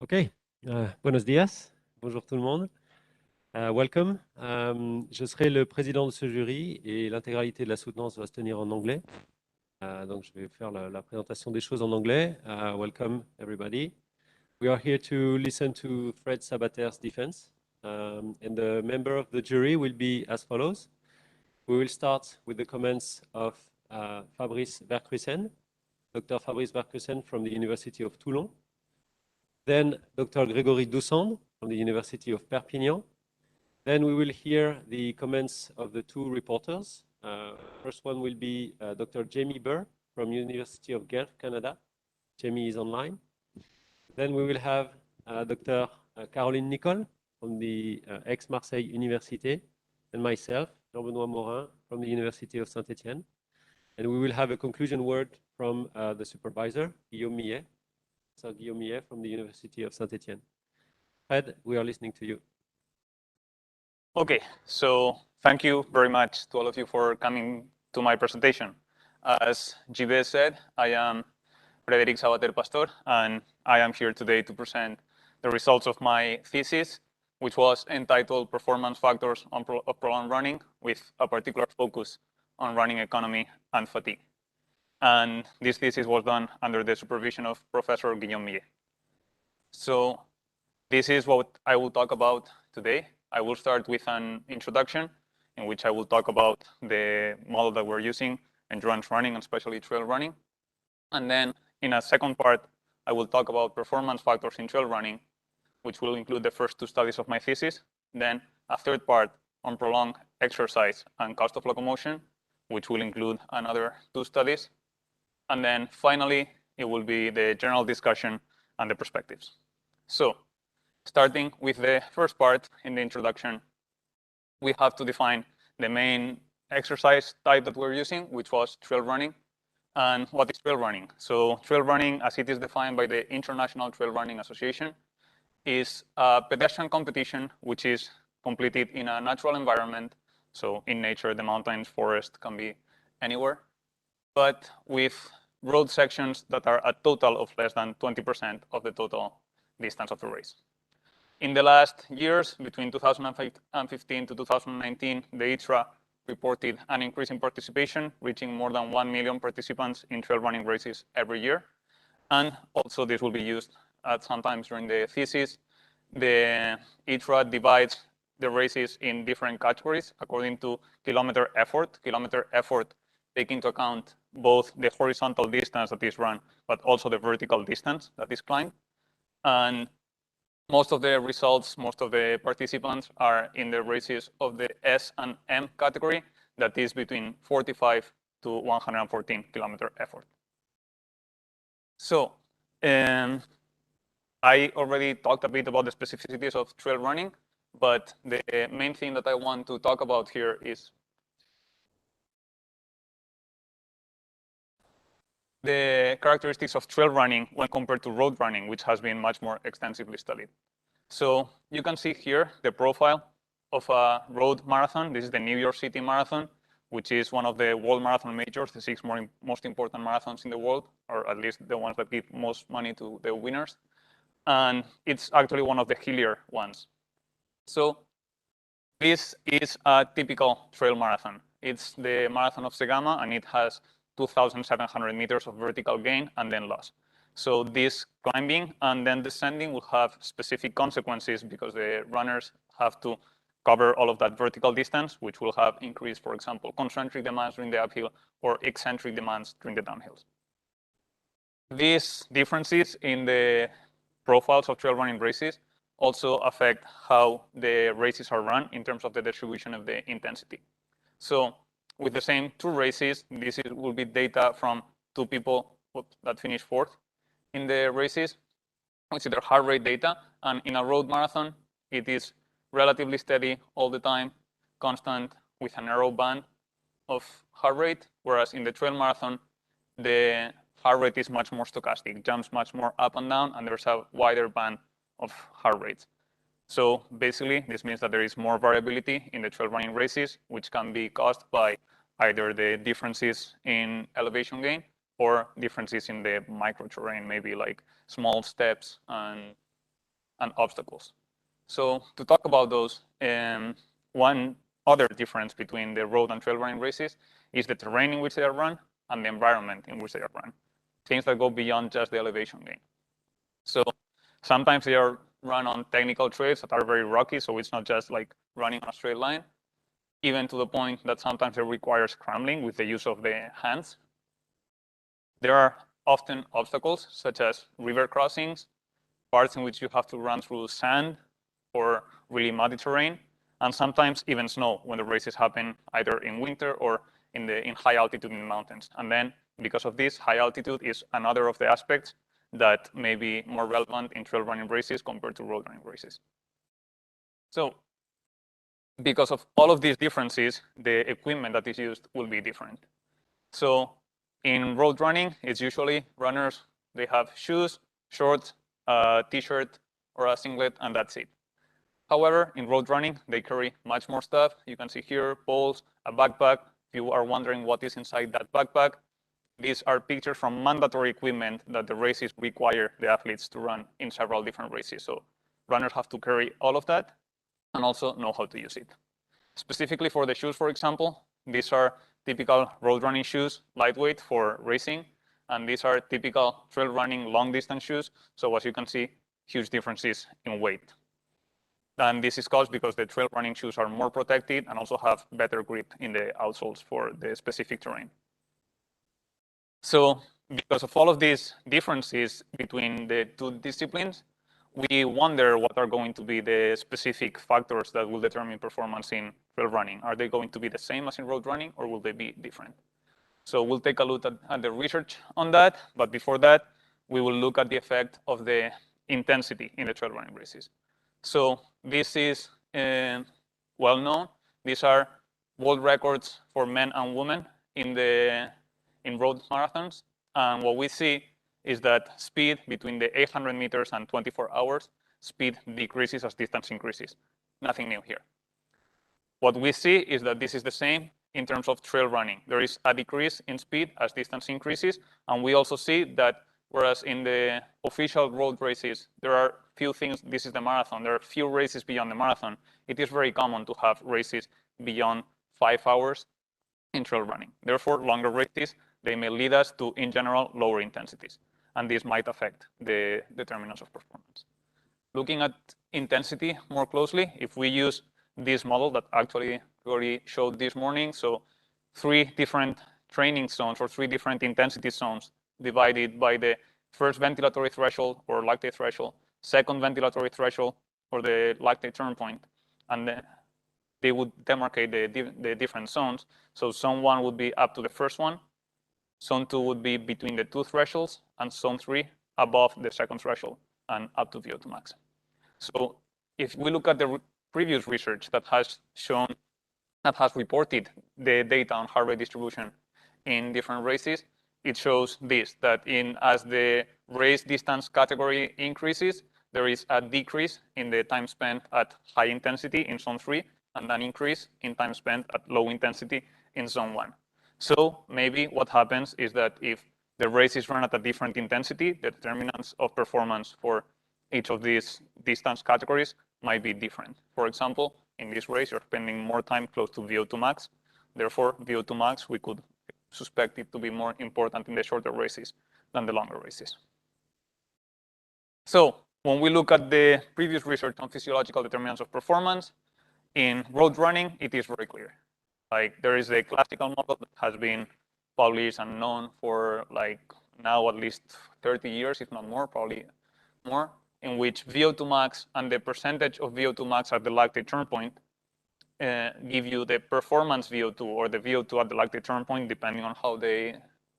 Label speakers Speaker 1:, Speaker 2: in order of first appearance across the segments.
Speaker 1: Ok, buenos días, bonjour tout le monde, welcome. Je serai le président de ce jury et l'intégralité de la soutenance va se tenir en anglais. Donc je vais faire la présentation des choses en anglais. Welcome everybody. We are here to listen to Fred Sabater's defense, and the member of the jury will be as follows. We will start with the comments of Fabrice Vercrussen, Dr. Fabrice Vercrussen from the University of Toulon. Then Dr. Grégory Doussand from the University of Perpignan. Then we will hear the comments of the two reporters. First one will be Dr. Jamie Burr from University of Guelph, Canada. Jamie is online. Then we will have Dr. Caroline Nicole from the Aix-Marseille Université, and myself, Jean-Benoît Morin, from the University of Saint-Etienne. And we will have a conclusion word from the supervisor, Guillaume Millet. So Guillaume Millet from the University of Saint-Etienne. Fred, we are listening to you.
Speaker 2: Okay, so thank you very much to all of you for coming to my presentation. As JB said, I am Frederic Sabater Pastor, and I am here today to present the results of my thesis, which was entitled Performance Factors of Prolonged Running, with a particular focus on running economy and fatigue. And this thesis was done under the supervision of Professor Guillaume Millet. So this is what I will talk about today. I will start with an introduction in which I will talk about the model that we're using, endurance running, and especially trail running. And then in a second part, I will talk about performance factors in trail running, which will include the first two studies of my thesis. Then a third part on prolonged exercise and cost of locomotion, which will include another two studies. And then finally, it will be the general discussion and the perspectives. So starting with the first part in the introduction, we have to define the main exercise type that we're using, which was trail running. And what is trail running? So trail running, as it is defined by the International Trail Running Association, is a pedestrian competition which is completed in a natural environment. So in nature, the mountains, forest can be anywhere, but with road sections that are a total of less than 20% of the total distance of the race. In the last years, between 2015 to 2019, the ITRA reported an increase in participation, reaching more than 1 million participants in trail running races every year. And also this will be used at sometimes during the thesis. The ITRA divides the races in different categories according to kilometer effort. Kilometer effort taking into account both the horizontal distance that is run, but also the vertical distance that is climbed. And most of the results, most of the participants are in the races of the S and M category, that is between 45 to 114 kilometer effort. So I already talked a bit about the specificities of trail running, but the main thing that I want to talk about here is the characteristics of trail running when compared to road running, which has been much more extensively studied. So you can see here the profile of a road marathon. This is the New York City Marathon, which is one of the world marathon majors, the six most important marathons in the world, or at least the ones that give most money to the winners. And it's actually one of the hillier ones. So this is a typical trail marathon. It's the Marathon of Segama, and it has 2,700 meters of vertical gain and then loss. So this climbing and then descending will have specific consequences because the runners have to cover all of that vertical distance, which will have increased, for example, concentric demands during the uphill or eccentric demands during the downhills. These differences in the profiles of trail running races also affect how the races are run in terms of the distribution of the intensity. So with the same two races, this will be data from two people that finished fourth in the races. We see their heart rate data, and in a road marathon, it is relatively steady all the time, constant with a narrow band of heart rate, whereas in the trail marathon, the heart rate is much more stochastic, jumps much more up and down, and there's a wider band of heart rates. So basically, this means that there is more variability in the trail running races, which can be caused by either the differences in elevation gain or differences in the microterrain, maybe like small steps and and obstacles. So to talk about those, one other difference between the road and trail running races is the terrain in which they are run and the environment in which they are run. Things that go beyond just the elevation gain. So sometimes they are run on technical trails that are very rocky, so it's not just like running on a straight line, even to the point that sometimes it requires scrambling with the use of the hands. There are often obstacles, such as river crossings, parts in which you have to run through sand or really muddy terrain, and sometimes even snow when the races happen either in winter or in high altitude in the mountains. And then because of this, high altitude is another of the aspects that may be more relevant in trail running races compared to road running races. So because of all of these differences, the equipment that is used will be different. So in road running, it's usually runners, they have shoes, shorts, a t-shirt, or a singlet, and that's it. However, in road running, they carry much more stuff. You can see here, poles, a backpack. If you are wondering what is inside that backpack, these are pictures from mandatory equipment that the races require the athletes to run in several different races. So runners have to carry all of that and also know how to use it. Specifically for the shoes, for example, these are typical road running shoes, lightweight for racing, and these are typical trail running long distance shoes. So as you can see, huge differences in weight. And this is caused because the trail running shoes are more protected and also have better grip in the outsoles for the specific terrain. So because of all of these differences between the two disciplines, we wonder what are going to be the specific factors that will determine performance in trail running. Are they going to be the same as in road running, or will they be different? So we'll take a look at the research on that. But before that, we will look at the effect of the intensity in the trail running races. So this is well known. These are world records for men and women in road marathons. And what we see is that speed between the 800 meters and 24 hours, speed decreases as distance increases. Nothing new here. What we see is that this is the same in terms of trail running. There is a decrease in speed as distance increases. And we also see that whereas in the official road races, there are few things, this is the marathon, there are few races beyond the marathon. It is very common to have races beyond 5 hours in trail running. Therefore, longer races, they may lead us to, in general, lower intensities. And this might affect the determinants of performance. Looking at intensity more closely, if we use this model that actually we already showed this morning, so 3 different training zones or 3 different intensity zones divided by the first ventilatory threshold or lactate threshold, second ventilatory threshold or the lactate turn point, and then they would demarcate the different zones. So zone 1 would be up to the first one, zone 2 would be between the 2 thresholds, and zone 3 above the second threshold and up to VO2 max. So if we look at the previous research that has reported the data on heart rate distribution in different races, it shows this, that as the race distance category increases, there is a decrease in the time spent at high intensity in zone 3, and an increase in time spent at low intensity in zone 1. So maybe what happens is that if the race is run at a different intensity, the determinants of performance for each of these distance categories might be different. For example, in this race, you're spending more time close to VO2 max. Therefore, VO2 max, we could suspect it to be more important in the shorter races than the longer races. So when we look at the previous research on physiological determinants of performance, in road running, it is very clear. Like, there is a classical model that has been published and known for like now at least 30 years, if not more, probably more, in which VO2 max and the percentage of VO2 max at the lactate turn point give you the performance VO2 or the VO2 at the lactate turn point, depending on how they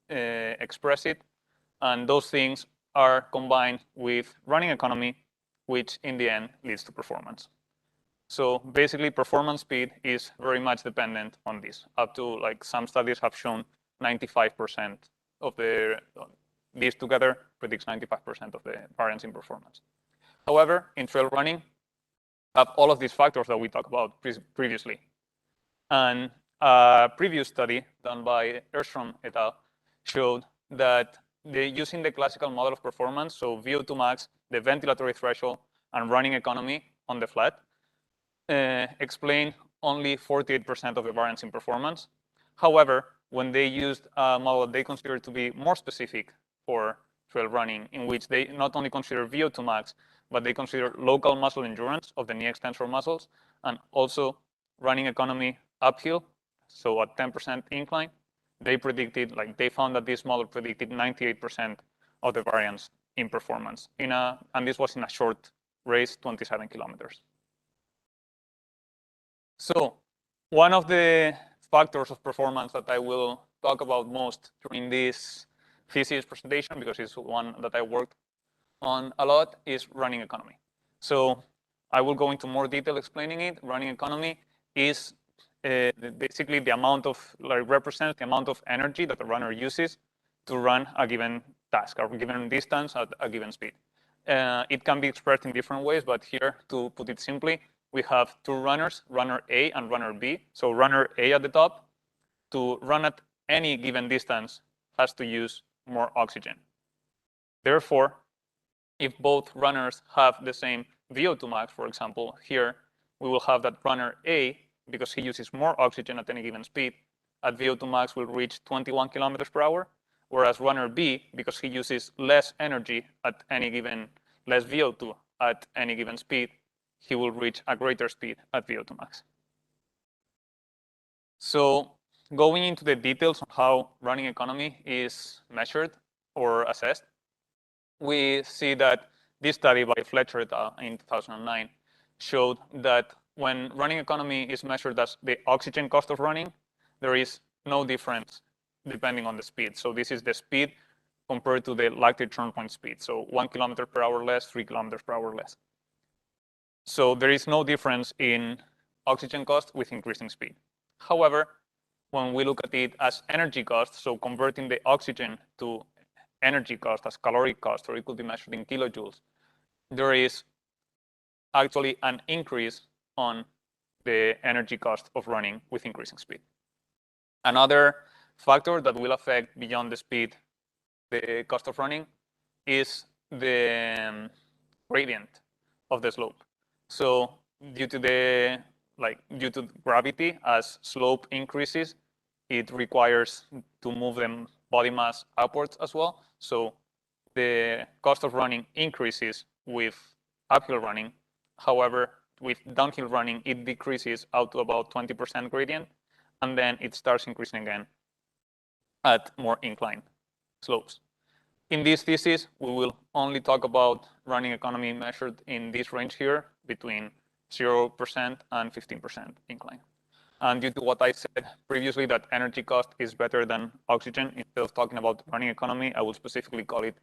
Speaker 2: express it. And those things are combined with running economy, which in the end leads to performance. So basically, performance speed is very much dependent on this. Up to, like, some studies have shown 95% of these together predicts 95% of the variance in performance. However, in trail running, have all of these factors that we talked about previously. And a previous study done by Erstrom et al. Showed that using the classical model of performance, so VO2 max, the ventilatory threshold, and running economy on the flat explain only 48% of the variance in performance. However, when they used a model they considered to be more specific for trail running, in which they not only consider VO2 max, but they consider local muscle endurance of the knee extensor muscles, and also running economy uphill, so at 10% incline, they predicted, like they found that this model predicted 98% of the variance in performance and this was in a short race, 27 kilometers. So one of the factors of performance that I will talk about most during this thesis presentation, because it's one that I worked on a lot, is running economy. So I will go into more detail explaining it. Running economy is basically the amount of, represents the amount of energy that the runner uses to run a given task or a given distance at a given speed. It can be expressed in different ways, but here, to put it simply, we have two runners, runner A and runner B. So runner A at the top, to run at any given distance, has to use more oxygen. Therefore, if both runners have the same VO2 max, for example, here, we will have that runner A, because he uses more oxygen at any given speed, at VO2 max will reach 21 kilometers per hour, whereas runner B, because he uses less energy at any given, less VO2 at any given speed, he will reach a greater speed at VO2 max. So going into the details on how running economy is measured or assessed, we see that this study by Fletcher et al. In 2009 showed that when running economy is measured as the oxygen cost of running, there is no difference depending on the speed. So this is the speed compared to the likely turn point speed. So 1 kilometer per hour less, 3 kilometers per hour less. So there is no difference in oxygen cost with increasing speed. However, when we look at it as energy cost, so converting the oxygen to energy cost as caloric cost, or it could be measured in kilojoules, there is actually an increase on the energy cost of running with increasing speed. Another factor that will affect beyond the speed, the cost of running, is the gradient of the slope. So due to gravity, as slope increases, it requires to move the body mass upwards as well. So the cost of running increases with uphill running. However, with downhill running, it decreases out to about 20% gradient, and then it starts increasing again at more inclined slopes. In this thesis, we will only talk about running economy measured in this range here, between 0% and 15% incline. And due to what I said previously, that energy cost is better than oxygen, instead of talking about running economy, I will specifically call it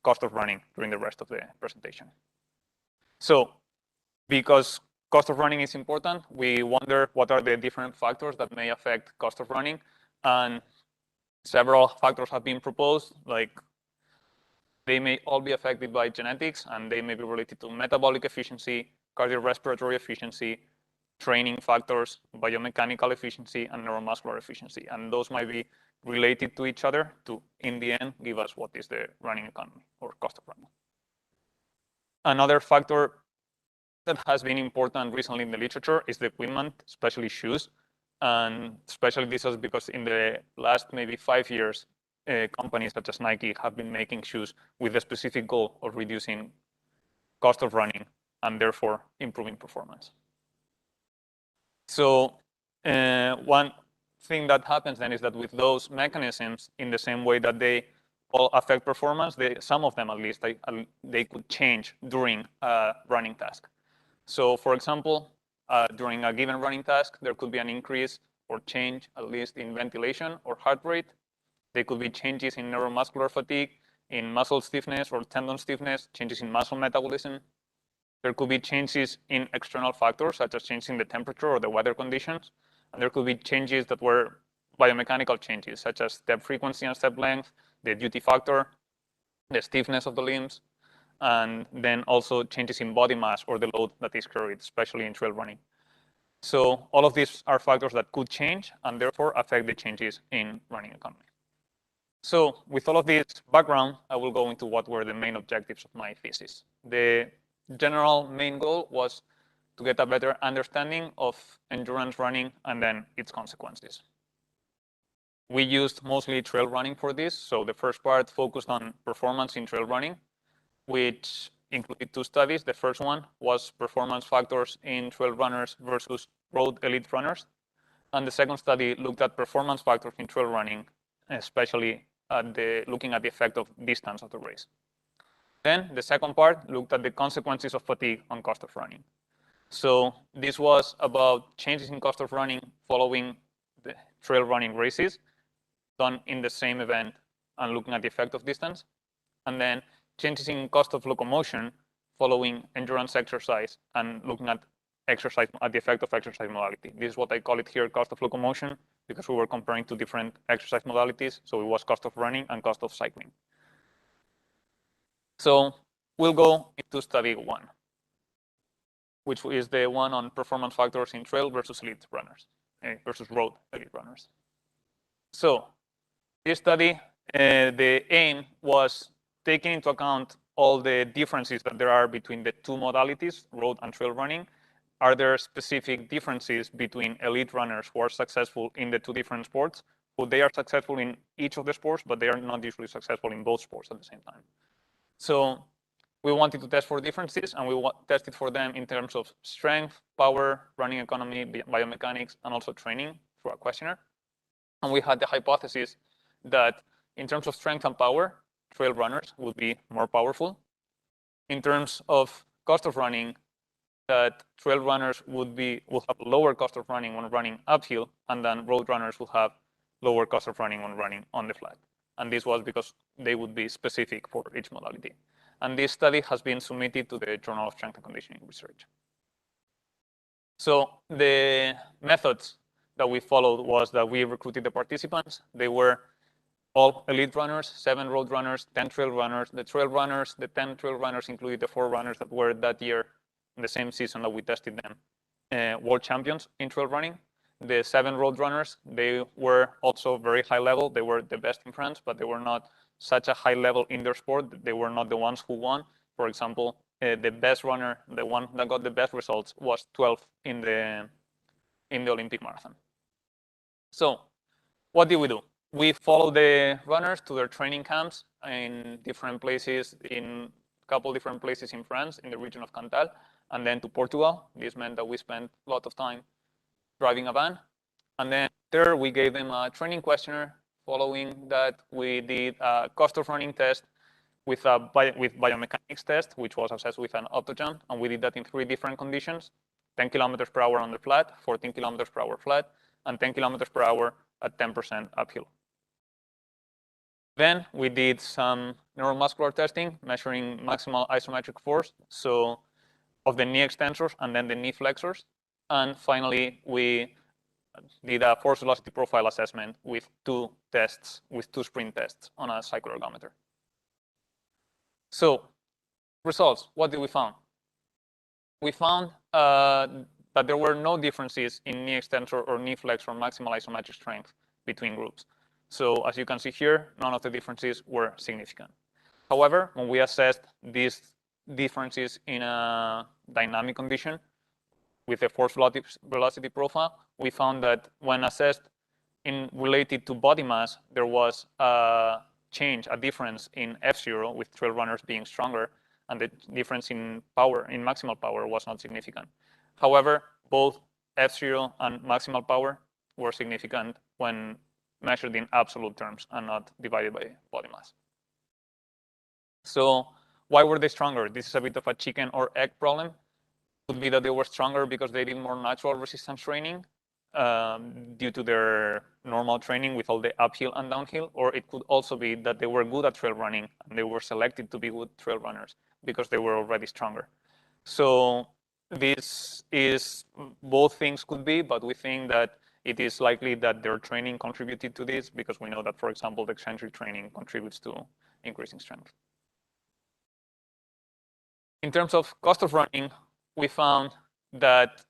Speaker 2: cost of running during the rest of the presentation. So because cost of running is important, we wonder what are the different factors that may affect cost of running. And several factors have been proposed, like they may all be affected by genetics, and they may be related to metabolic efficiency, cardiorespiratory efficiency, training factors, biomechanical efficiency, and neuromuscular efficiency. And those might be related to each other to, in the end, give us what is the running economy or cost of running. Another factor that has been important recently in the literature is the equipment, especially shoes. And especially this is because in the last maybe 5 years, companies such as Nike have been making shoes with a specific goal of reducing cost of running and therefore improving performance. So one thing that happens then is that with those mechanisms, in the same way that they all affect performance, some of them at least, they could change during a running task. So for example, during a given running task, there could be an increase or change, at least in ventilation or heart rate. There could be changes in neuromuscular fatigue, in muscle stiffness or tendon stiffness, changes in muscle metabolism. There could be changes in external factors, such as changes in the temperature or the weather conditions. And there could be changes that were biomechanical changes, such as step frequency and step length, the duty factor, the stiffness of the limbs, and then also changes in body mass or the load that is carried, especially in trail running. So all of these are factors that could change and therefore affect the changes in running economy. So with all of this background, I will go into what were the main objectives of my thesis. The general main goal was to get a better understanding of endurance running and then its consequences. We used mostly trail running for this. So the first part focused on performance in trail running, which included 2 studies. The first one was performance factors in trail runners versus road elite runners. And the second study looked at performance factors in trail running, especially looking at the effect of distance of the race. Then the second part looked at the consequences of fatigue on cost of running. So this was about changes in cost of running following the trail running races done in the same event and looking at the effect of distance. And then changes in cost of locomotion following endurance exercise and looking at exercise, at the effect of exercise modality. This is what I call it here, cost of locomotion, because we were comparing 2 different exercise modalities. So it was cost of running and cost of cycling. So we'll go into study 1, which is the one on performance factors in trail versus elite runners, versus road elite runners. So this study, the aim was taking into account all the differences that there are between the 2 modalities, road and trail running. Are there specific differences between elite runners who are successful in the 2 different sports, who they are successful in each of the sports, but they are not usually successful in both sports at the same time? So we wanted to test for differences, and we tested for them in terms of strength, power, running economy, biomechanics, and also training through a questionnaire. And we had the hypothesis that in terms of strength and power, trail runners would be more powerful. In terms of cost of running, that trail runners will have lower cost of running when running uphill, and then road runners will have lower cost of running when running on the flat. And this was because they would be specific for each modality. And this study has been submitted to the Journal of Strength and Conditioning Research. So the methods that we followed was that we recruited the participants. They were all elite runners, 7 road runners, 10 trail runners. The 10 trail runners included the 4 runners that were that year in the same season that we tested them, world champions in trail running. The 7 road runners, they were also very high level. They were the best in France, but they were not such a high level in their sport. They were not the ones who won. For example, the best runner, the one that got the best results, was 12th in the Olympic marathon. So what did we do? We followed the runners to their training camps in different places, in a couple different places in France, in the region of Cantal, and then to Portugal. This meant that we spent a lot of time driving a van. And then there we gave them a training questionnaire. Following that, we did a cost of running test with biomechanics test, which was assessed with an optojump. And we did that in 3 different conditions: 10 kilometers per hour on the flat, 14 kilometers per hour flat, and 10 kilometers per hour at 10% uphill. Then we did some neuromuscular testing, measuring maximal isometric force, so of the knee extensors and then the knee flexors. And finally, we did a force velocity profile assessment with 2 tests, with 2 sprint tests on a cycloergometer. So results, what did we find? We found that there were no differences in knee extensor or knee flexor maximal isometric strength between groups. So as you can see here, none of the differences were significant. However, when we assessed these differences in a dynamic condition with a force velocity profile, we found that when assessed in related to body mass, there was a change, a difference in F0 with trail runners being stronger, and the difference in power, in maximal power, was not significant. However, both F0 and maximal power were significant when measured in absolute terms and not divided by body mass. So why were they stronger? This is a bit of a chicken or egg problem. It could be that they were stronger because they did more natural resistance training due to their normal training with all the uphill and downhill, or it could also be that they were good at trail running and they were selected to be good trail runners because they were already stronger. So this is, both things could be, but we think that it is likely that their training contributed to this because we know that, for example, the eccentric training contributes to increasing strength. In terms of cost of running, we found that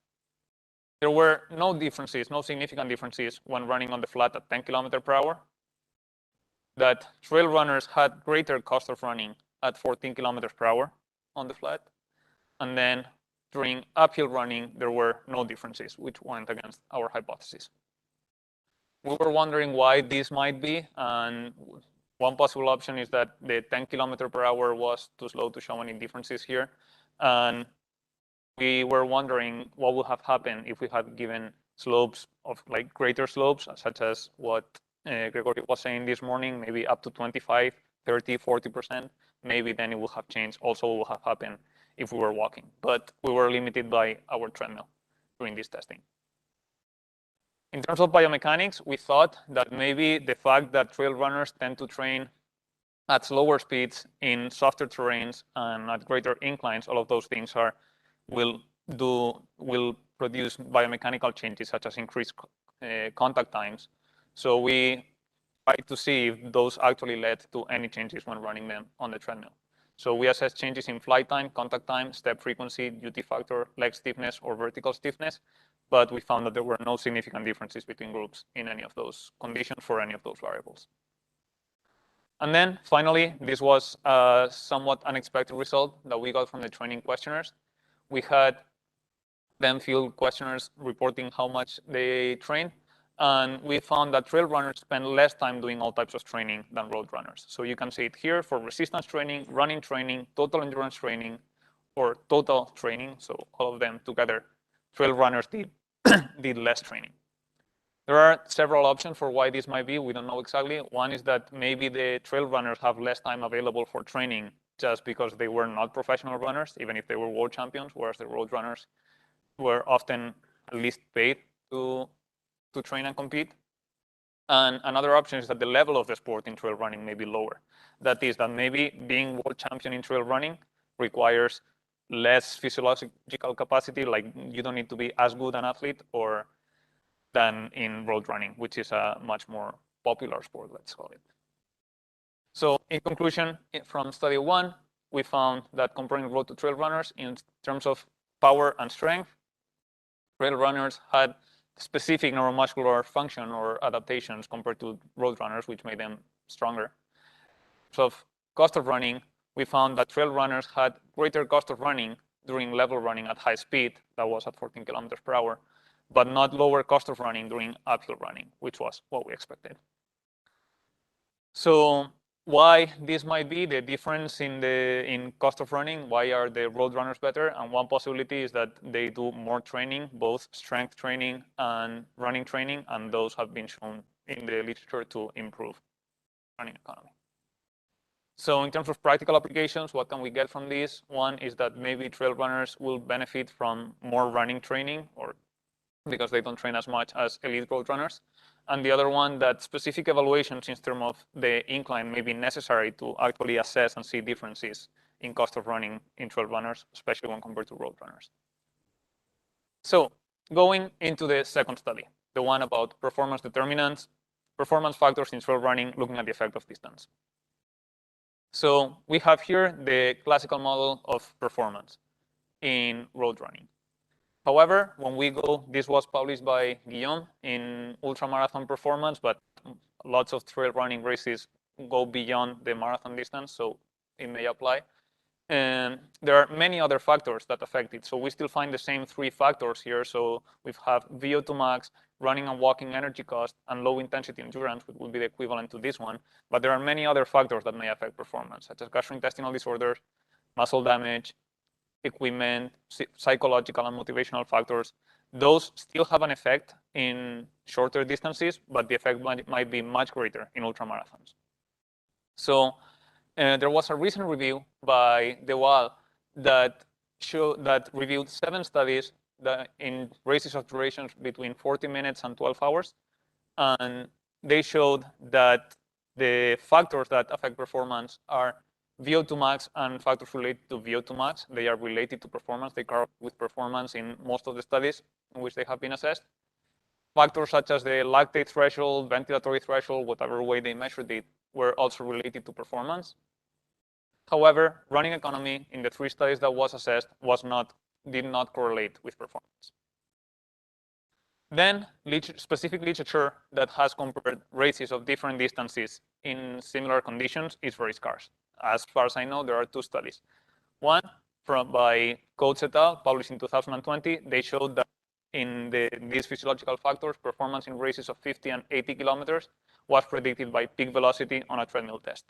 Speaker 2: there were no differences, no significant differences when running on the flat at 10 kilometers per hour. That trail runners had greater cost of running at 14 kilometers per hour on the flat. And then during uphill running, there were no differences, which went against our hypothesis. We were wondering why this might be, and one possible option is that the 10 kilometer per hour was too slow to show any differences here. And we were wondering what would have happened if we had given slopes of like greater slopes, such as what Gregory was saying this morning, maybe up to 25, 30, 40%. Maybe then it would have changed. Also, what would have happened if we were walking. But we were limited by our treadmill during this testing. In terms of biomechanics, we thought that maybe the fact that trail runners tend to train at slower speeds in softer terrains and at greater inclines, all of those things will produce biomechanical changes such as increased contact times. So we tried to see if those actually led to any changes when running them on the treadmill. So we assessed changes in flight time, contact time, step frequency, duty factor, leg stiffness, or vertical stiffness. But we found that there were no significant differences between groups in any of those conditions for any of those variables. And then finally, this was a somewhat unexpected result that we got from the training questionnaires. We had them fill questionnaires reporting how much they trained. And we found that trail runners spend less time doing all types of training than road runners. So you can see it here for resistance training, running training, total endurance training, or total training. So all of them together, trail runners did less training. There are several options for why this might be. We don't know exactly. One is that maybe the trail runners have less time available for training just because they were not professional runners, even if they were world champions, whereas the road runners were often at least paid to train and compete. And another option is that the level of the sport in trail running may be lower. That is that maybe being world champion in trail running requires less physiological capacity, like you don't need to be as good an athlete than in road running, which is a much more popular sport, let's call it. So in conclusion, from study 1, we found that comparing road to trail runners in terms of power and strength, trail runners had specific neuromuscular function or adaptations compared to road runners, which made them stronger. So cost of running, we found that trail runners had greater cost of running during level running at high speed, that was at 14 kilometers per hour, but not lower cost of running during uphill running, which was what we expected. So why this might be the difference in cost of running? Why are the road runners better? And one possibility is that they do more training, both strength training and running training, and those have been shown in the literature to improve running economy. So in terms of practical applications, what can we get from this? One is that maybe trail runners will benefit from more running training, or because they don't train as much as elite road runners. And the other one, that specific evaluations in terms of the incline may be necessary to actually assess and see differences in cost of running in trail runners, especially when compared to road runners. So going into the second study, the one about performance determinants, performance factors in trail running, looking at the effect of distance. So we have here the classical model of performance in road running. However, when we go, this was published by Guillaume in ultramarathon performance, but lots of trail running races go beyond the marathon distance, so it may apply. And there are many other factors that affect it. So we still find the same 3 factors here. So we have VO2 max, running and walking energy cost, and low intensity endurance, which would be the equivalent to this one. But there are many other factors that may affect performance, such as gastrointestinal disorders, muscle damage, equipment, psychological and motivational factors. Those still have an effect in shorter distances, but the effect might be much greater in ultramarathons. So there was a recent review by De Waal that reviewed 7 studies that in races of durations between 40 minutes and 12 hours. And they showed that the factors that affect performance are VO2 max and factors related to VO2 max. They are related to performance. They correlate with performance in most of the studies in which they have been assessed. Factors such as the lactate threshold, ventilatory threshold, whatever way they measured it, were also related to performance. However, running economy in the 3 studies that was assessed did not correlate with performance. Then specific literature that has compared races of different distances in similar conditions is very scarce. As far as I know, there are 2 studies. One by Coates et al., published in 2020, they showed that in these physiological factors, performance in races of 50 and 80 kilometers was predicted by peak velocity on a treadmill test.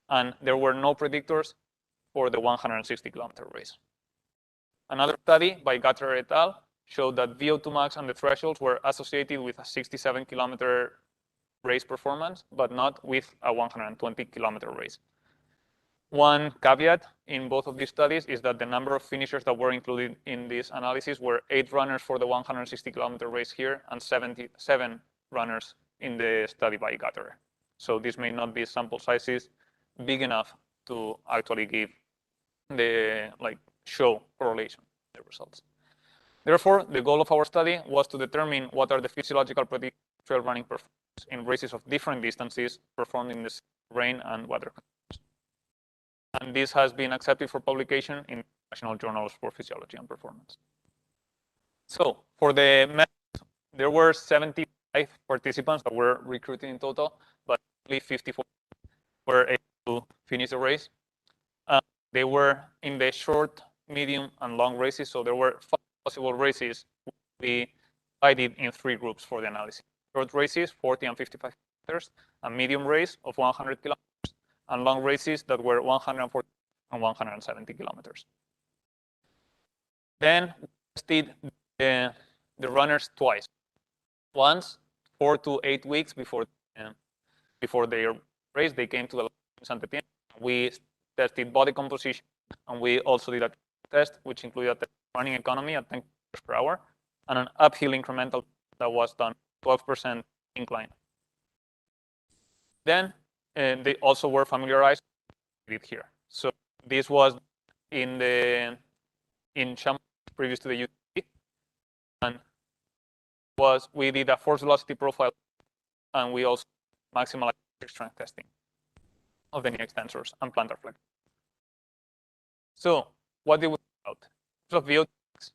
Speaker 2: And there were no predictors for the 160-kilometer race. Another study by Gatter et al. Showed that VO2 max and the thresholds were associated with a 67-kilometer race performance, but not with a 120-kilometer race. One caveat in both of these studies is that the number of finishers that were included in this analysis were 8 runners for the 160-kilometer race here and 77 runners in the study by Gatter. So this may not be sample sizes big enough to actually give the show correlation in the results. Therefore, the goal of our study was to determine what are the physiological predictors of trail running performance in races of different distances performed in the rain and weather conditions. And this has been accepted for publication in National Journals for Physiology and Performance. So for the method, there were 75 participants that were recruited in total, but only 54 were able to finish the race. They were in the short, medium, and long races, so there were 5 possible races will be divided in 3 groups for the analysis. Short races, 40 and 55 kilometers, a medium race of 100 kilometers, and long races that were 140 and 170 kilometers. Then we tested the runners twice. Once, 4 to 8 weeks before their race, they came to the Saint-Etienne. We tested body composition, and we also did a test, which included a running economy at 10 kilometers per hour, and an uphill incremental that was done 12% incline. Then they also were familiarized with here. So this was in Chamonix previous to the UTC, and we did a force velocity profile, and we also maximalized strength testing of the knee extensors and plantar flexors. So what did we find out? So VO2 max.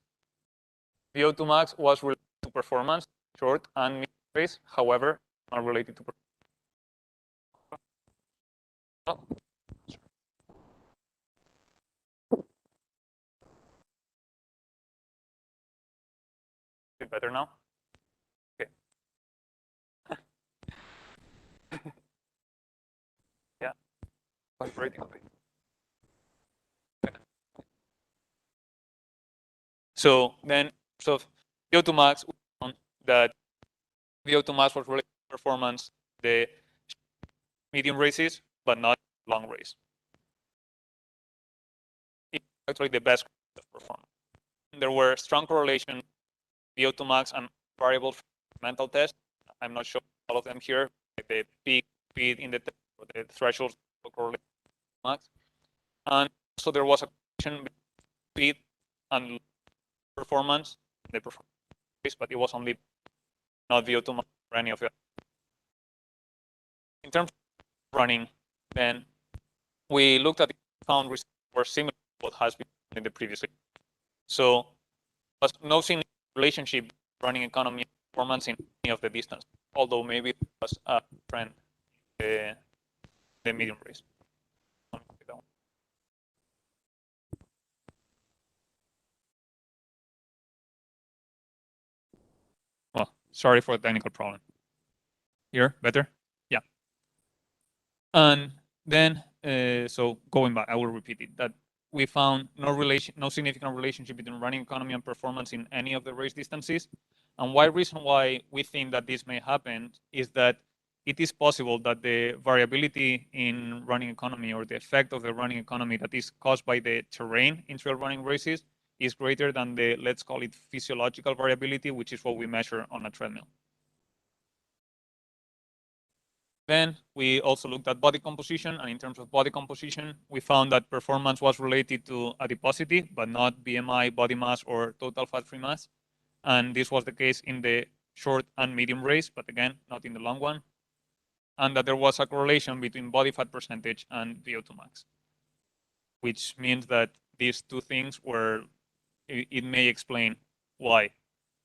Speaker 2: VO2 max was related to performance, short and medium race, however, not related to performance. Oh. Is it better now? Okay. Yeah. Vibrating a bit. So then, VO2 max, we found that VO2 max was related to performance, the medium races, but not long race. It's actually the best performance. There were strong correlation VO2 max and variable mental test. I'm not showing all of them here, like the peak speed in the test or the threshold correlation max. And so there was a correlation between speed and performance in the performance race, but it was only not VO2 max or any of it. In terms of running, then we looked at the found results were similar to what has been in the previous year. So there was no significant relationship between running economy and performance in any of the distance, although maybe it was a trend in the medium race. Well, sorry for the technical problem. Here, better? Yeah. And then, so going back, I will repeat it, that we found no significant relationship between running economy and performance in any of the race distances. And one reason why we think that this may happen is that it is possible that the variability in running economy or the effect of the running economy that is caused by the terrain in trail running races is greater than the, let's call it, physiological variability, which is what we measure on a treadmill. Then we also looked at body composition, and in terms of body composition, we found that performance was related to adiposity, but not BMI, body mass, or total fat-free mass. And this was the case in the short and medium race, but again, not in the long one. And that there was a correlation between body fat percentage and VO2 max, which means that these two things it may explain why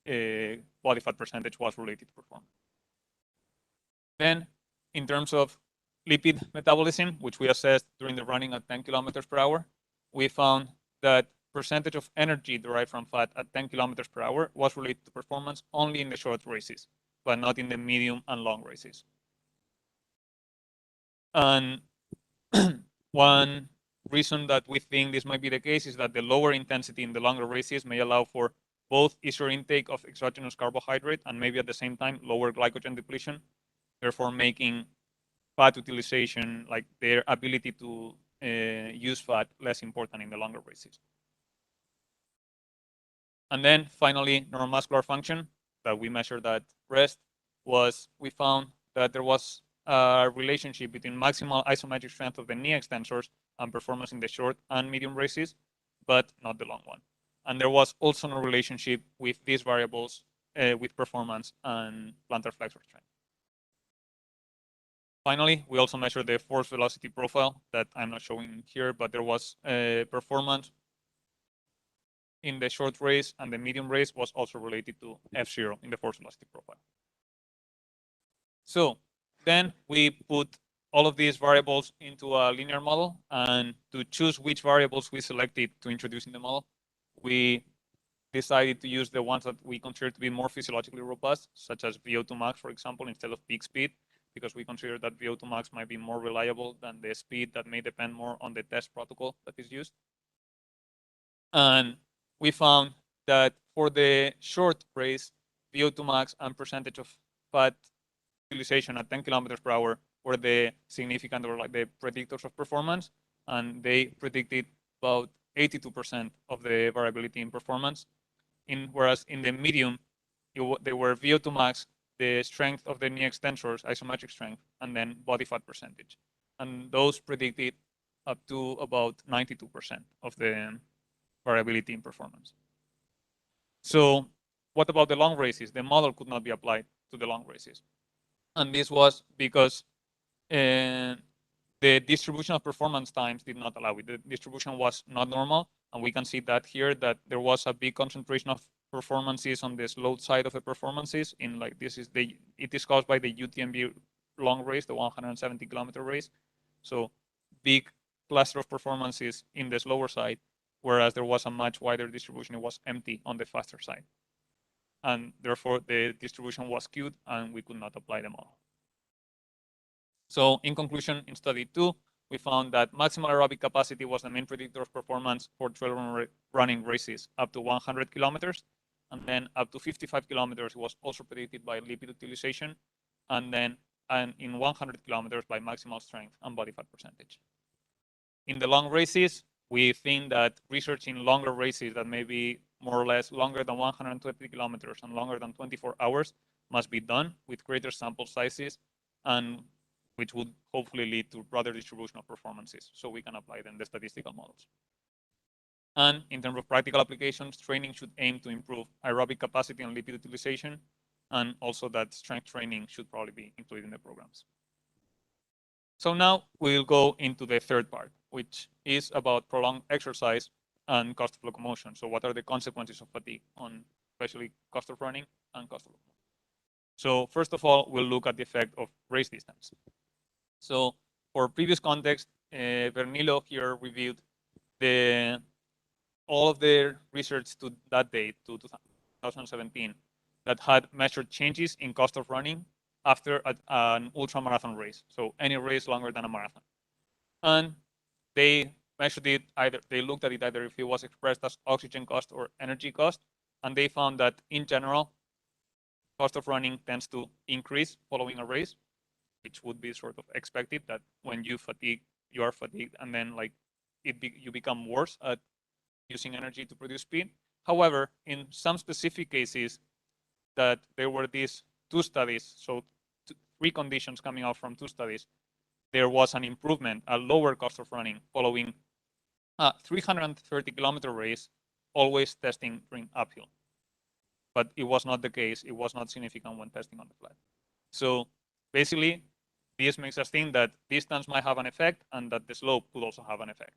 Speaker 2: body fat percentage was related to performance. Then, in terms of lipid metabolism, which we assessed during the running at 10 kilometers per hour, we found that percentage of energy derived from fat at 10 kilometers per hour was related to performance only in the short races, but not in the medium and long races. And one reason that we think this might be the case is that the lower intensity in the longer races may allow for both easier intake of exogenous carbohydrate and maybe at the same time lower glycogen depletion, therefore making fat utilization, like their ability to use fat, less important in the longer races. And then finally, neuromuscular function that we measured at rest we found that there was a relationship between maximal isometric strength of the knee extensors and performance in the short and medium races, but not the long one. And there was also no relationship with these variables with performance and plantar flexor strength. Finally, we also measured the force velocity profile that I'm not showing here, but there was performance in the short race and the medium race was also related to F0 in the force velocity profile. So then we put all of these variables into a linear model, and to choose which variables we selected to introduce in the model, we decided to use the ones that we consider to be more physiologically robust, such as VO2 max, for example, instead of peak speed, because we consider that VO2 max might be more reliable than the speed that may depend more on the test protocol that is used. And we found that for the short race, VO2 max and percentage of fat utilization at 10 kilometers per hour were the significant or like the predictors of performance, and they predicted about 82% of the variability in performance. Whereas in the medium, they were VO2 max, the strength of the knee extensors, isometric strength, and then body fat percentage. And those predicted up to about 92% of the variability in performance. So what about the long races? The model could not be applied to the long races. And this was because the distribution of performance times did not allow it. The distribution was not normal. And we can see that here, that there was a big concentration of performances on the slow side of the performances. In like this is it is caused by the UTMB long race, the 170 kilometer race. So big cluster of performances in the slower side, whereas there was a much wider distribution. It was empty on the faster side. And therefore the distribution was skewed and we could not apply them all. So in conclusion, in study 2, we found that maximal aerobic capacity was the main predictor of performance for trail running races up to 100 kilometers. And then up to 55 kilometers was also predicted by lipid utilization. And then in 100 kilometers by maximal strength and body fat percentage. In the long races, we think that research in longer races that may be more or less longer than 120 kilometers and longer than 24 hours must be done with greater sample sizes, and which would hopefully lead to broader distribution of performances, so we can apply then the statistical models. And in terms of practical applications, training should aim to improve aerobic capacity and lipid utilization, and also that strength training should probably be included in the programs. So now we'll go into the third part, which is about prolonged exercise and cost of locomotion. So what are the consequences of fatigue on especially cost of running and cost of locomotion? So first of all, we'll look at the effect of race distance. So for previous context, Vernilo here reviewed all of the research to that date, to 2017, that had measured changes in cost of running after an ultramarathon race. So any race longer than a marathon. And they measured it they looked at it either if it was expressed as oxygen cost or energy cost. And they found that in general, cost of running tends to increase following a race, which would be sort of expected, that when you fatigue, you are fatigued, and then like you become worse at using energy to produce speed. However, in some specific cases, that there were these two studies, so three conditions coming out from two studies, there was an improvement, a lower cost of running following a 330 kilometer race, always testing during uphill. But it was not the case. It was not significant when testing on the flat. So basically, this makes us think that distance might have an effect and that the slope could also have an effect.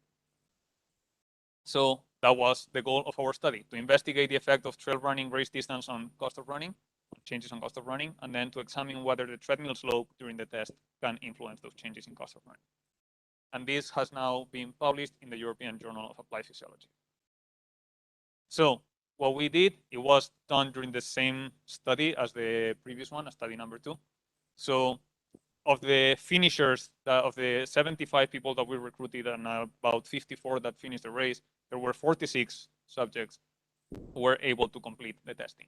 Speaker 2: So that was the goal of our study, to investigate the effect of trail running race distance on cost of running, changes on cost of running, and then to examine whether the treadmill slope during the test can influence those changes in cost of running. And this has now been published in the European Journal of Applied Physiology. So what we did, it was done during the same study as the previous one, study number 2. So of the finishers, of the 75 people that we recruited and about 54 that finished the race, there were 46 subjects who were able to complete the testing.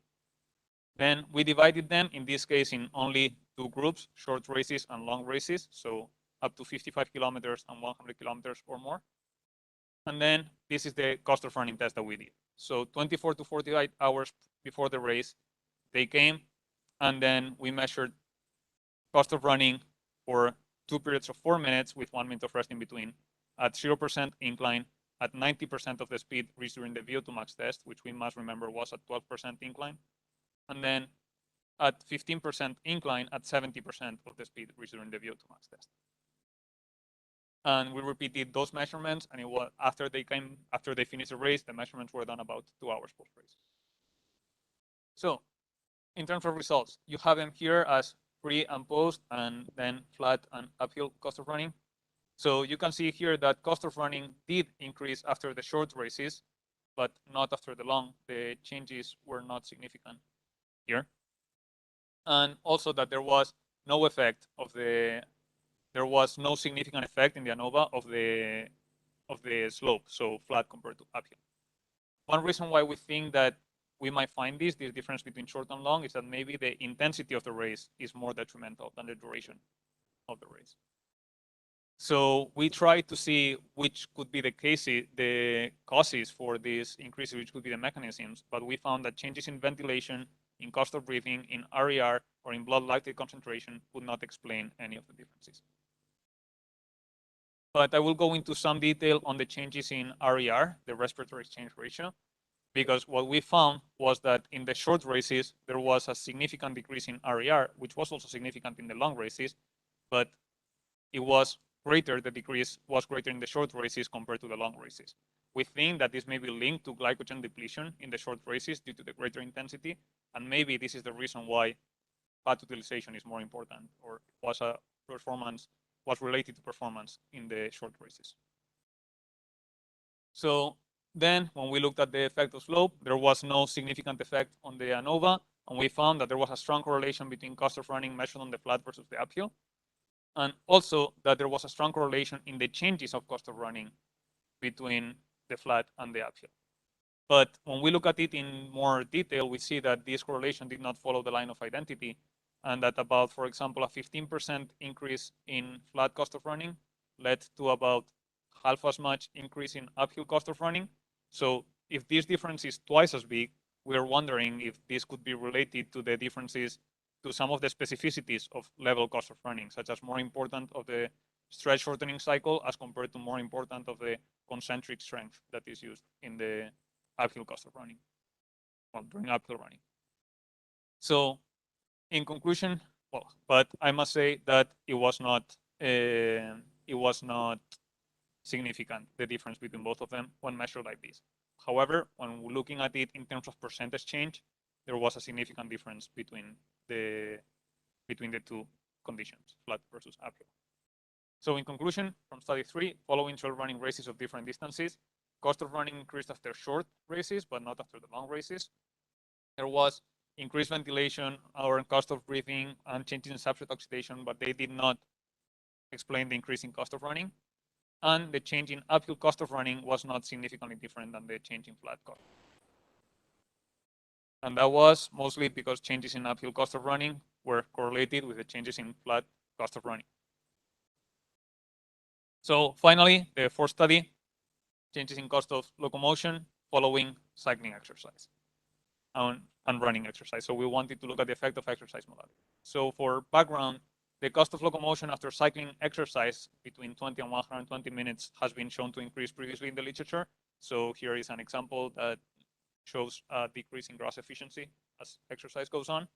Speaker 2: Then we divided them, in this case, in only 2 groups, short races and long races, so up to 55 kilometers and 100 kilometers or more. And then this is the cost of running test that we did. So 24 to 48 hours before the race, they came, and then we measured cost of running for 2 periods of 4 minutes with 1 minute of rest in between at 0% incline, at 90% of the speed reached during the VO2 max test, which we must remember was at 12% incline, and then at 15% incline at 70% of the speed reached during the VO2 max test. And we repeated those measurements, and it was after they finished the race, the measurements were done about 2 hours post race. So in terms of results, you have them here as pre and post, and then flat and uphill cost of running. So you can see here that cost of running did increase after the short races, but not after the long. The changes were not significant here. And also that there was no effect of the, there was no significant effect in the ANOVA of the slope, so flat compared to uphill. One reason why we think that we might find this difference between short and long is that maybe the intensity of the race is more detrimental than the duration of the race. So we tried to see which could be the causes for this increase, which could be the mechanisms, but we found that changes in ventilation, in cost of breathing, in RER, or in blood lactate concentration would not explain any of the differences. But I will go into some detail on the changes in RER, the respiratory exchange ratio, because what we found was that in the short races, there was a significant decrease in RER, which was also significant in the long races, but it was greater, the decrease was greater in the short races compared to the long races. We think that this may be linked to glycogen depletion in the short races due to the greater intensity, and maybe this is the reason why fat utilization is more important, or was related to performance in the short races. So then when we looked at the effect of slope, there was no significant effect on the ANOVA, and we found that there was a strong correlation between cost of running measured on the flat versus the uphill, and also that there was a strong correlation in the changes of cost of running between the flat and the uphill. But when we look at it in more detail, we see that this correlation did not follow the line of identity, and that about, for example, a 15% increase in flat cost of running led to about half as much increase in uphill cost of running. So if this difference is twice as big, we are wondering if this could be related to the differences, to some of the specificities of level cost of running, such as more important of the stretch shortening cycle as compared to more important of the concentric strength that is used in the uphill cost of running, well, during uphill running. So in conclusion, well, but I must say that it was not significant, the difference between both of them when measured like this. However, when we're looking at it in terms of percentage change, there was a significant difference between the two conditions, flat versus uphill. So in conclusion, from study 3, following trail running races of different distances, cost of running increased after short races, but not after the long races. There was increased ventilation or cost of breathing and changes in substrate oxidation, but they did not explain the increase in cost of running. And the change in uphill cost of running was not significantly different than the change in flat cost. And that was mostly because changes in uphill cost of running were correlated with the changes in flat cost of running. So finally, the fourth study, changes in cost of locomotion following cycling exercise and running exercise. So we wanted to look at the effect of exercise modality. So for background, the cost of locomotion after cycling exercise between 20 and 120 minutes has been shown to increase previously in the literature. So here is an example that shows a decrease in gross efficiency as exercise goes on.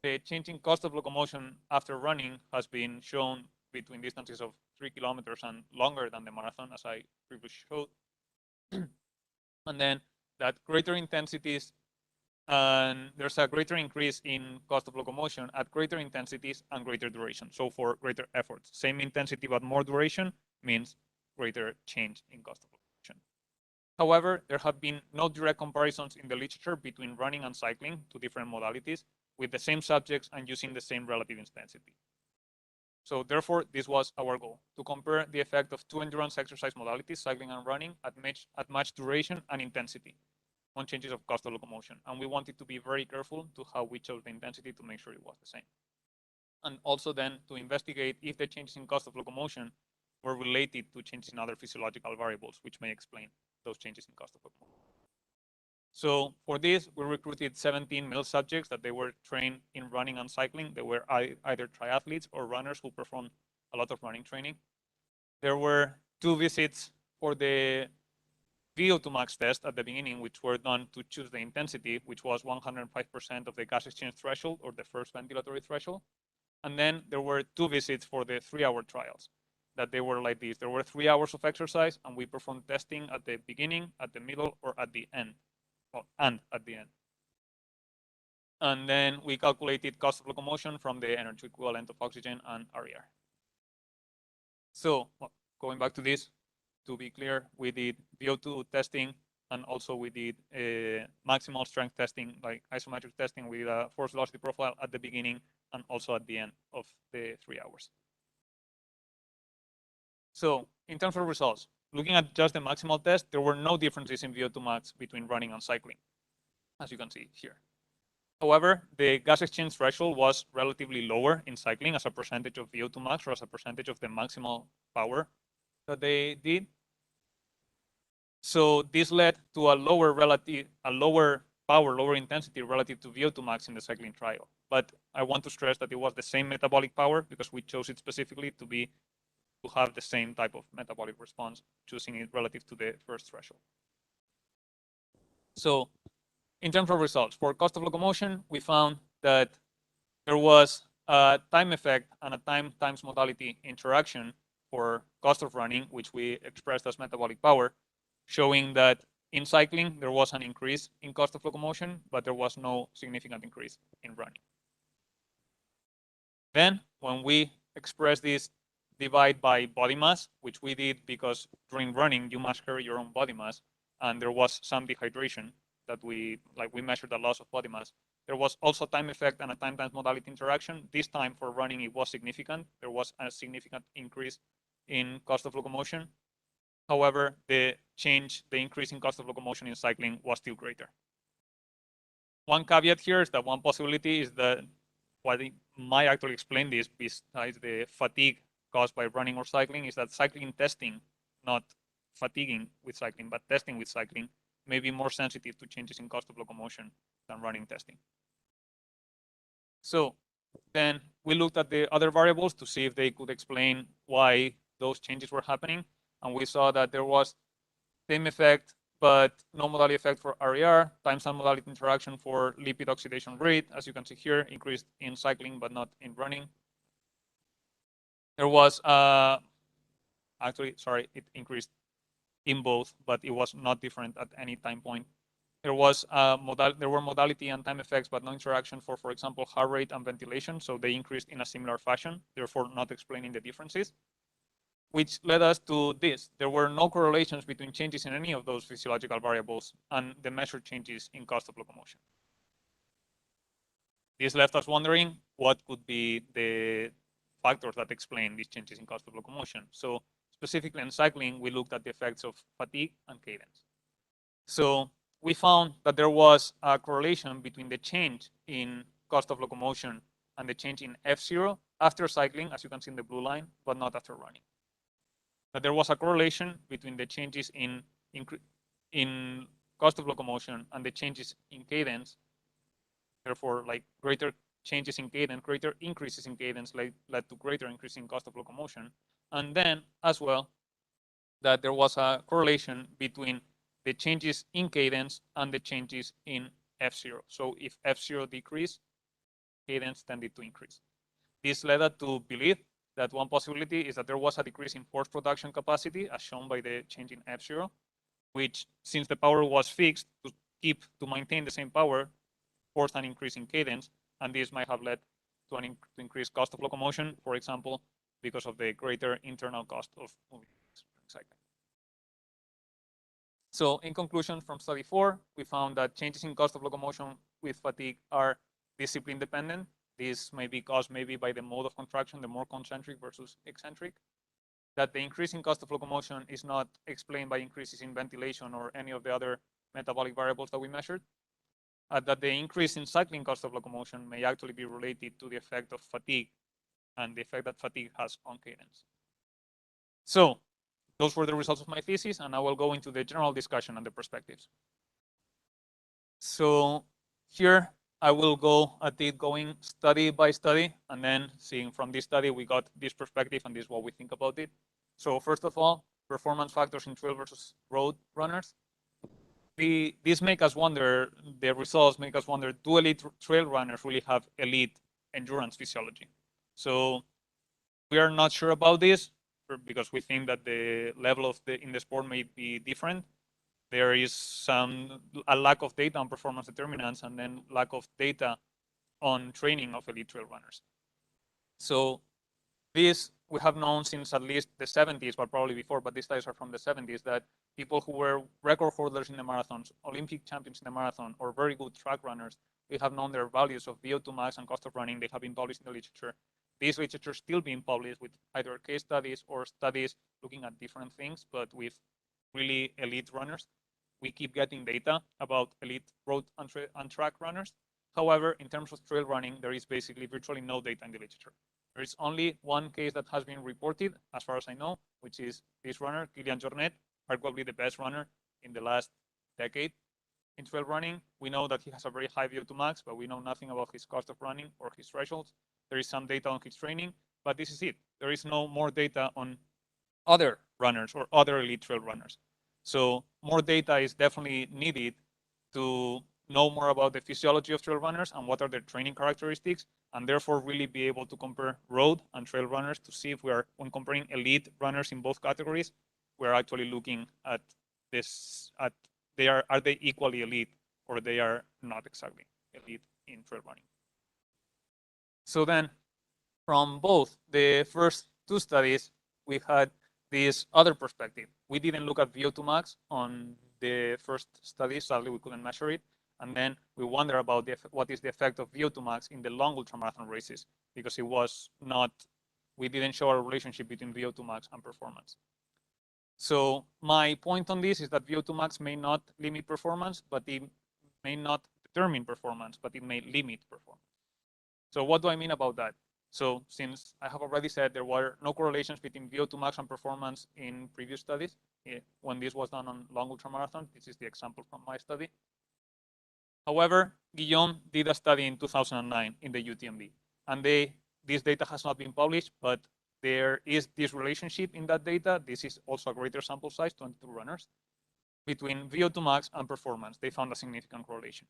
Speaker 2: The change in cost of locomotion after running has been shown between distances of 3 kilometers and longer than the marathon, as I previously showed. And then that greater intensities, and there's a greater increase in cost of locomotion at greater intensities and greater duration. So for greater efforts, same intensity but more duration means greater change in cost of locomotion. However, there have been no direct comparisons in the literature between running and cycling, two different modalities, with the same subjects and using the same relative intensity. So therefore, this was our goal, to compare the effect of two endurance exercise modalities, cycling and running, at match duration and intensity on changes of cost of locomotion. And we wanted to be very careful to how we chose the intensity to make sure it was the same. And also then to investigate if the changes in cost of locomotion were related to changes in other physiological variables, which may explain those changes in cost of locomotion. So for this, we recruited 17 male subjects that they were trained in running and cycling. They were either triathletes or runners who performed a lot of running training. There were 2 visits for the VO2 max test at the beginning, which were done to choose the intensity, which was 105% of the gas exchange threshold or the first ventilatory threshold. And then there were 2 visits for the 3-hour trials that they were like this. There were 3 hours of exercise, and we performed testing at the beginning, at the middle, or at the end. And at the end. And then we calculated cost of locomotion from the energy equivalent of oxygen and RER. So going back to this, to be clear, we did VO2 testing, and also we did maximal strength testing, like isometric testing with a force velocity profile at the beginning and also at the end of the 3 hours. So in terms of results, looking at just the maximal test, there were no differences in VO2 max between running and cycling, as you can see here. However, the gas exchange threshold was relatively lower in cycling as a percentage of VO2 max or as a percentage of the maximal power that they did. So this led to a lower power, lower intensity relative to VO2 max in the cycling trial. But I want to stress that it was the same metabolic power because we chose it specifically to have the same type of metabolic response, choosing it relative to the first threshold. So in terms of results, for cost of locomotion, we found that there was a time effect and a time times modality interaction for cost of running, which we expressed as metabolic power, showing that in cycling, there was an increase in cost of locomotion, but there was no significant increase in running. Then, when we express this divide by body mass, which we did because during running, you must carry your own body mass, and there was some dehydration that we measured the loss of body mass. There was also time effect and a time times modality interaction. This time for running, it was significant. There was a significant increase in cost of locomotion. However, the increase in cost of locomotion in cycling was still greater. One caveat here is that one possibility is that what might actually explain this, besides the fatigue caused by running or cycling, is that cycling testing, not fatiguing with cycling, but testing with cycling, may be more sensitive to changes in cost of locomotion than running testing. So then we looked at the other variables to see if they could explain why those changes were happening. And we saw that there was same effect, but no modality effect for RER, times and modality interaction for lipid oxidation rate, as you can see here, increased in cycling, but not in running. There was, it increased in both, but it was not different at any time point. There were modality and time effects, but no interaction for example, heart rate and ventilation. So they increased in a similar fashion, therefore not explaining the differences, which led us to this. There were no correlations between changes in any of those physiological variables and the measured changes in cost of locomotion. This left us wondering what could be the factors that explain these changes in cost of locomotion. So specifically in cycling, we looked at the effects of fatigue and cadence. So we found that there was a correlation between the change in cost of locomotion and the change in F0 after cycling, as you can see in the blue line, but not after running. That there was a correlation between the changes in cost of locomotion and the changes in cadence. Therefore, like greater changes in cadence, greater increases in cadence led to greater increase in cost of locomotion. And then as well, that there was a correlation between the changes in cadence and the changes in F0. So if F0 decreased, cadence tended to increase. This led us to believe that one possibility is that there was a decrease in force production capacity, as shown by the change in F0, which, since the power was fixed, to maintain the same power, forced an increase in cadence, and this might have led to an increased cost of locomotion, for example, because of the greater internal cost of moving cycling. So in conclusion, from study 4, we found that changes in cost of locomotion with fatigue are discipline dependent. This may be caused maybe by the mode of contraction, the more concentric versus eccentric. That the increase in cost of locomotion is not explained by increases in ventilation or any of the other metabolic variables that we measured. That the increase in cycling cost of locomotion may actually be related to the effect of fatigue and the effect that fatigue has on cadence. So those were the results of my thesis, and I will go into the general discussion and the perspectives. So here I will go at it going study by study, and then seeing from this study we got this perspective, and this is what we think about it. So first of all, performance factors in trail versus road runners. These make us wonder, the results make us wonder, do elite trail runners really have elite endurance physiology? So we are not sure about this because we think that the level of in the sport may be different. There is a lack of data on performance determinants and then lack of data on training of elite trail runners. So this we have known since at least the 70s, but probably before, but these studies are from the 70s, that people who were record holders in the marathons, Olympic champions in the marathon, or very good track runners, we have known their values of VO2 max and cost of running. They have been published in the literature. This literature is still being published with either case studies or studies looking at different things, but with really elite runners. We keep getting data about elite road and track runners. However, in terms of trail running, there is basically virtually no data in the literature. There is only one case that has been reported, as far as I know, which is this runner, Jean-Monnet, arguably the best runner in the last decade in trail running. We know that he has a very high VO2 max, but we know nothing about his cost of running or his thresholds. There is some data on his training, but this is it. There is no more data on other runners or other elite trail runners. So more data is definitely needed to know more about the physiology of trail runners and what are their training characteristics, and therefore really be able to compare road and trail runners to see if we are, when comparing elite runners in both categories, we're actually looking at this, are they equally elite or they are not exactly elite in trail running. So then from both the first two studies, we had this other perspective. We didn't look at VO2 max on the first study, sadly we couldn't measure it. And then we wonder about what is the effect of VO2 max in the long ultramarathon races, because it was not, we didn't show a relationship between VO2 max and performance. So my point on this is that VO2 max may not limit performance, but it may not determine performance, but it may limit performance. So what do I mean about that? So since I have already said there were no correlations between VO2 max and performance in previous studies, when this was done on long ultramarathon, this is the example from my study. However, Guillaume did a study in 2009 in the UTMB, and this data has not been published, but there is this relationship in that data. This is also a greater sample size, 22 runners, between VO2 max and performance. They found a significant correlation.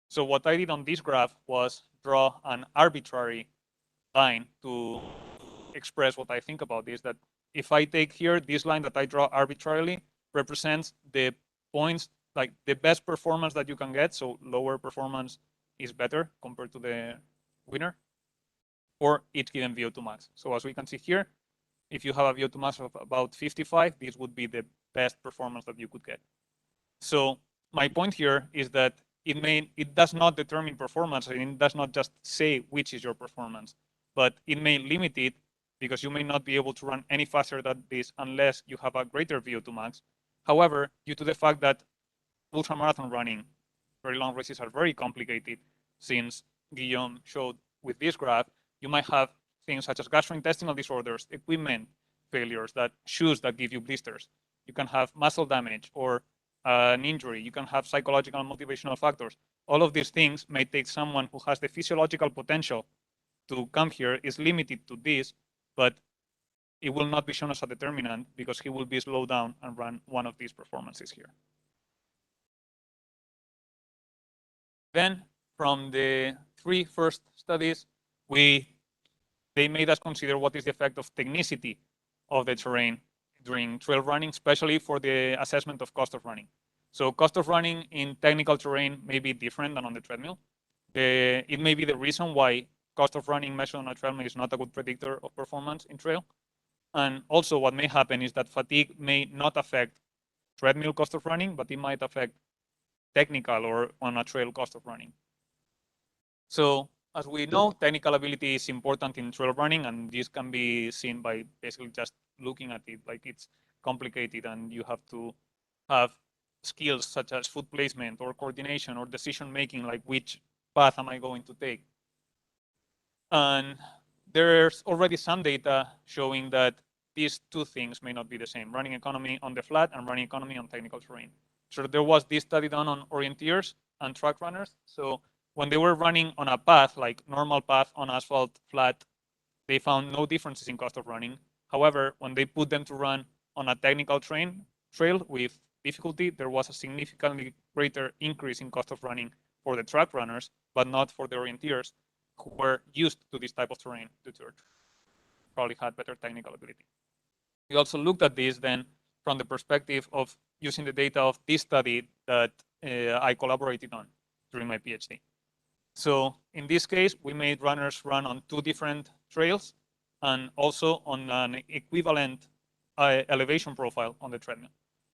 Speaker 2: So what I did on this graph was draw an arbitrary line to express what I think about this, that if I take here this line that I draw arbitrarily represents the points, like the best performance that you can get, so lower performance is better compared to the winner, or each given VO2 max. So as we can see here, if you have a VO2 max of about 55, this would be the best performance that you could get. So my point here is that it does not determine performance, and it does not just say which is your performance, but it may limit it because you may not be able to run any faster than this unless you have a greater VO2 max. However, due to the fact that ultramarathon running, very long races are very complicated, since Guillaume showed with this graph, you might have things such as gastrointestinal disorders, equipment failures, shoes that give you blisters. You can have muscle damage or an injury. You can have psychological and motivational factors. All of these things may take someone who has the physiological potential to come here, is limited to this, but it will not be shown as a determinant because he will be slowed down and run one of these performances here. Then from the three first studies, they made us consider what is the effect of technicity of the terrain during trail running, especially for the assessment of cost of running. So cost of running in technical terrain may be different than on the treadmill. It may be the reason why cost of running measured on a treadmill is not a good predictor of performance in trail. And also what may happen is that fatigue may not affect treadmill cost of running, but it might affect technical or on a trail cost of running. So as we know, technical ability is important in trail running, and this can be seen by basically just looking at it. Like, it's complicated, and you have to have skills such as foot placement or coordination or decision making, like which path am I going to take. And there's already some data showing that these two things may not be the same: running economy on the flat and running economy on technical terrain. So there was this study done on orienteers and track runners. So when they were running on a path, like normal path on asphalt flat, they found no differences in cost of running. However, when they put them to run on a technical trail with difficulty, there was a significantly greater increase in cost of running for the track runners, but not for the orienteers, who were used to this type of terrain due to probably had better technical ability. We also looked at this then from the perspective of using the data of this study that I collaborated on during my PhD. So in this case, we made runners run on 2 different trails and also on an equivalent elevation profile on the treadmill.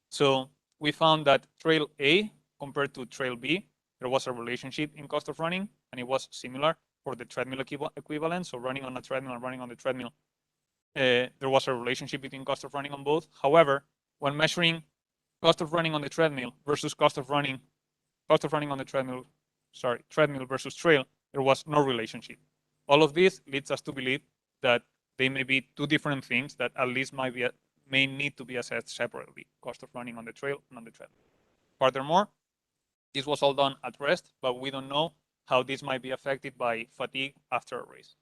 Speaker 2: So we found that trail A compared to trail B, there was a relationship in cost of running, and it was similar for the treadmill equivalent. So running on a treadmill and running on the treadmill, there was a relationship between cost of running on both. However, when measuring cost of running on the treadmill versus cost of running on the treadmill, treadmill versus trail, there was no relationship. All of this leads us to believe that they may be 2 different things that at least may need to be assessed separately: cost of running on the trail and on the treadmill. Furthermore, this was all done at rest, but we don't know how this might be affected by fatigue after a race.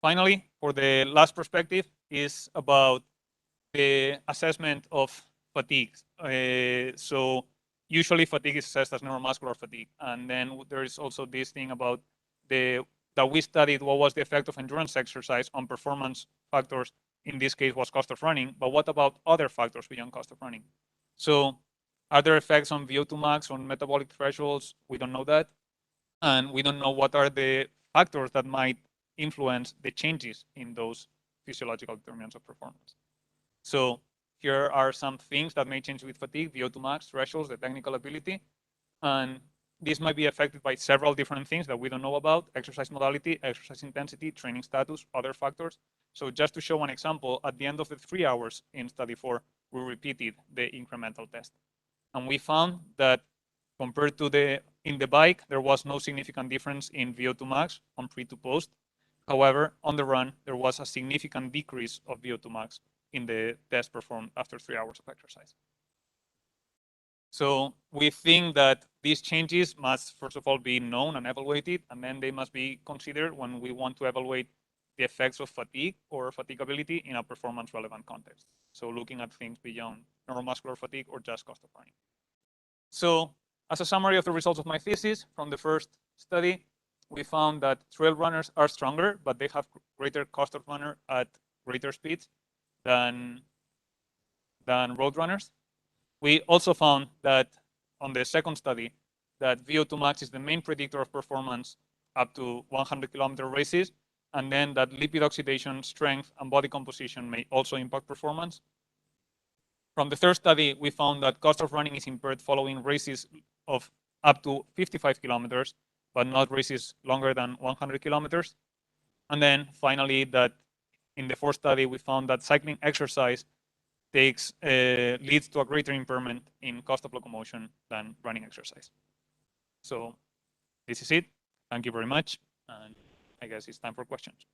Speaker 2: Finally, for the last perspective is about the assessment of fatigue. So usually fatigue is assessed as neuromuscular fatigue. And then there is also this thing about that we studied what was the effect of endurance exercise on performance factors. In this case was cost of running, but what about other factors beyond cost of running? So are there effects on VO2 max, on metabolic thresholds? We don't know that. And we don't know what are the factors that might influence the changes in those physiological determinants of performance. So here are some things that may change with fatigue: VO2 max, thresholds, the technical ability. And this might be affected by several different things that we don't know about: exercise modality, exercise intensity, training status, other factors. So just to show one example, at the end of the 3 hours in study 4, we repeated the incremental test. And we found that compared to in the bike, there was no significant difference in VO2 max on pre to post. However, on the run, there was a significant decrease of VO2 max in the test performed after 3 hours of exercise. So we think that these changes must, first of all, be known and evaluated, and then they must be considered when we want to evaluate the effects of fatigue or fatigability in a performance-relevant context. So looking at things beyond neuromuscular fatigue or just cost of running. So as a summary of the results of my thesis from the first study, we found that trail runners are stronger, but they have greater cost of runner at greater speeds than road runners. We also found that on the second study that VO2 max is the main predictor of performance up to 100-kilometer races, and then that lipid oxidation, strength, and body composition may also impact performance. From the third study, we found that cost of running is impaired following races of up to 55 kilometers, but not races longer than 100 kilometers. And then finally, that in the fourth study, we found that cycling exercise leads to a greater impairment in cost of locomotion than running exercise. So this is it. Thank you very much. And I guess it's time for questions.